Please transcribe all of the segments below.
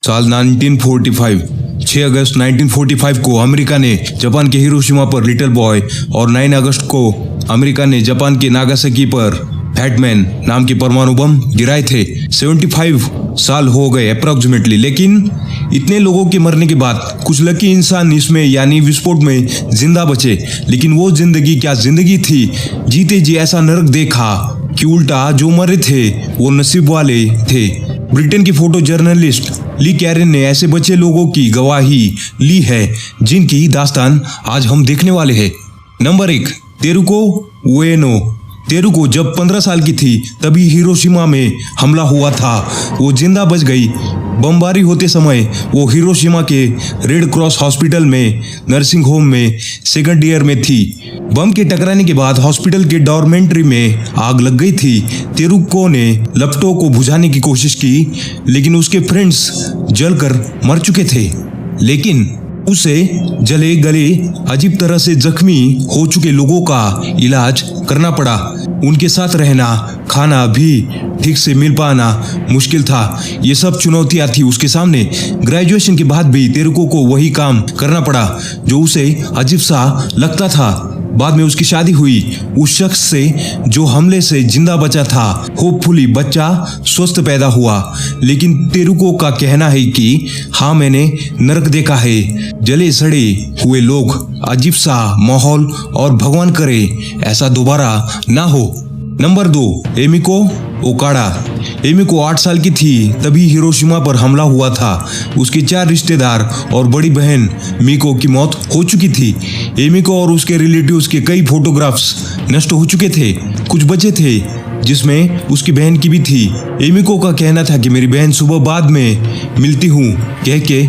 साल 1945 6 अगस्त 1945 को अमेरिका ने जापान के हिरोशिमा पर लिटिल बॉय और 9 अगस्त को अमेरिका ने जापान के नागासाकी पर फैटमैन नाम के परमाणु बम गिराए थे। 75 साल हो गए अप्रोक्सीमेटली, लेकिन इतने लोगों के मरने के बाद कुछ लकी इंसान इसमें यानी विस्फोट में जिंदा बचे। लेकिन वो जिंदगी क्या जिंदगी थी, जीते जी ऐसा नरक देखा कि उल्टा जो मरे थे वो नसीब वाले थे। ब्रिटेन की फोटो जर्नलिस्ट ली कैरन ने ऐसे बचे लोगों की गवाही ली है जिनकी दास्तान आज हम देखने वाले हैं। नंबर 1, तेरुको उएनो। तेरुको जब 15 साल की थी तभी हिरोशिमा में हमला हुआ था। वो जिंदा बच गई। बमबारी होते समय वो हिरोशिमा के रेड क्रॉस हॉस्पिटल में नर्सिंग होम में सेकंड ईयर में थी। बम के टकराने के बाद हॉस्पिटल के डॉर्मेंट्री में आग लग गई थी। तेरुको ने लपटों को बुझाने की कोशिश की, लेकिन उसके फ्रेंड्स जलकर मर चुके थे। लेकिन उसे जले गले अजीब तरह से जख्मी हो चुके लोगों का इलाज करना पड़ा। उनके साथ रहना, खाना भी ठीक से मिल पाना मुश्किल था। ये सब चुनौतियां थी उसके सामने। ग्रेजुएशन के बाद भी तेरुको को वही काम करना पड़ा जो उसे अजीब सा लगता था। बाद में उसकी शादी हुई उस शख्स से जो हमले से जिंदा बचा था। होपफुली बच्चा स्वस्थ पैदा हुआ। लेकिन तेरुको का कहना है कि हाँ, मैंने नरक देखा है, जले सड़े हुए लोग, अजीब सा माहौल, और भगवान करे ऐसा दोबारा ना हो। Number 2, Emco Okada. एमिको 8 साल की थी तभी हिरोशिमा पर हमला हुआ था। उसके 4 रिश्तेदार और बड़ी बहन मिको की मौत हो चुकी थी। एमिको और उसके रिलेटिव्स के कई फोटोग्राफ्स नष्ट हो चुके थे, कुछ बचे थे जिसमें उसकी बहन की भी थी। एमिको का कहना था कि मेरी बहन सुबह बाद में मिलती हूँ कह के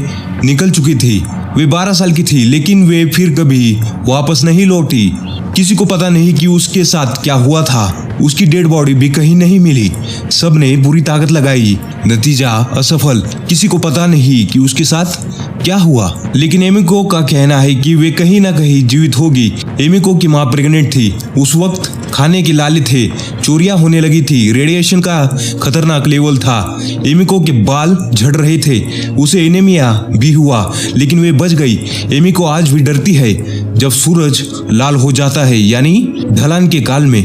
निकल चुकी थी। वे 12 साल की थी, लेकिन वे फिर कभी वापस नहीं लौटी। किसी को पता नहीं कि उसके साथ क्या हुआ था। उसकी डेड बॉडी भी कहीं नहीं मिली। सबने बुरी ताकत लगाई, नतीजा असफल। किसी को पता नहीं कि उसके साथ क्या हुआ। लेकिन एमिको का कहना है कि वे कहीं ना कहीं जीवित होगी। एमिको की मां प्रेग्नेंट थी। उस वक्त खाने के लाले थे, चोरियां होने लगी थी, रेडिएशन का खतरनाक लेवल था। एमिको के बाल झड़ रहे थे, उसे एनीमिया भी हुआ, लेकिन वे बच गई। एमिको आज भी डरती है जब सूरज लाल हो जाता है, यानी ढलान के काल में,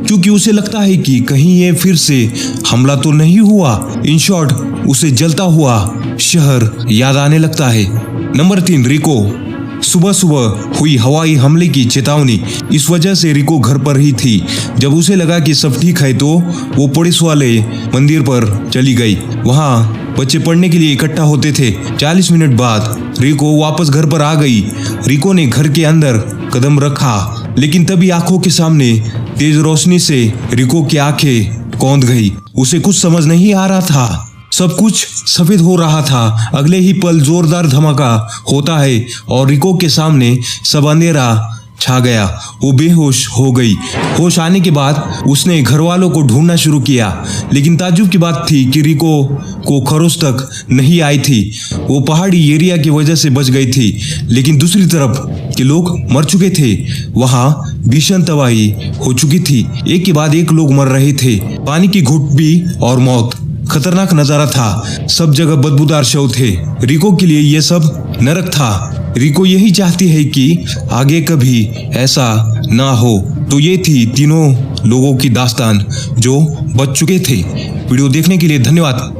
क्योंकि उसे लगता है कि कहीं ये फिर से हमला तो नहीं हुआ। इन शॉर्ट, उसे जलता हुआ शहर याद आने लगता है। नंबर 3, रिको। सुबह सुबह हुई हवाई हमले की चेतावनी। इस वजह से रिको घर पर ही थी। जब उसे लगा कि सब ठीक है तो वो पड़ोस वाले मंदिर पर चली गई। वहाँ बच्चे पढ़ने के लिए इकट्ठा होते थे। 40 मिनट बाद रिको वापस घर पर आ गई। रिको ने घर के अंदर कदम रखा, लेकिन तभी आंखों के सामने तेज रोशनी से रिको की आंखें कौंध गई। उसे कुछ समझ नहीं आ रहा था। सब कुछ सफेद हो रहा था। अगले ही पल जोरदार धमाका होता है और रिको के सामने सब अंधेरा छा गया। वो बेहोश हो गई। होश आने के बाद उसने घर वालों को ढूंढना शुरू किया, लेकिन ताज्जुब की बात थी कि रिको को खरोच तक नहीं आई थी। वो पहाड़ी एरिया की वजह से बच गई थी, लेकिन दूसरी तरफ के लोग मर चुके थे। वहां भीषण तबाही हो चुकी थी। एक के बाद एक लोग मर रहे थे। पानी की घुट भी और मौत। खतरनाक नजारा था। सब जगह बदबूदार शव थे। रिको के लिए यह सब नरक था। रिको यही चाहती है कि आगे कभी ऐसा ना हो। तो ये थी तीनों लोगों की दास्तान जो बच चुके थे। वीडियो देखने के लिए धन्यवाद।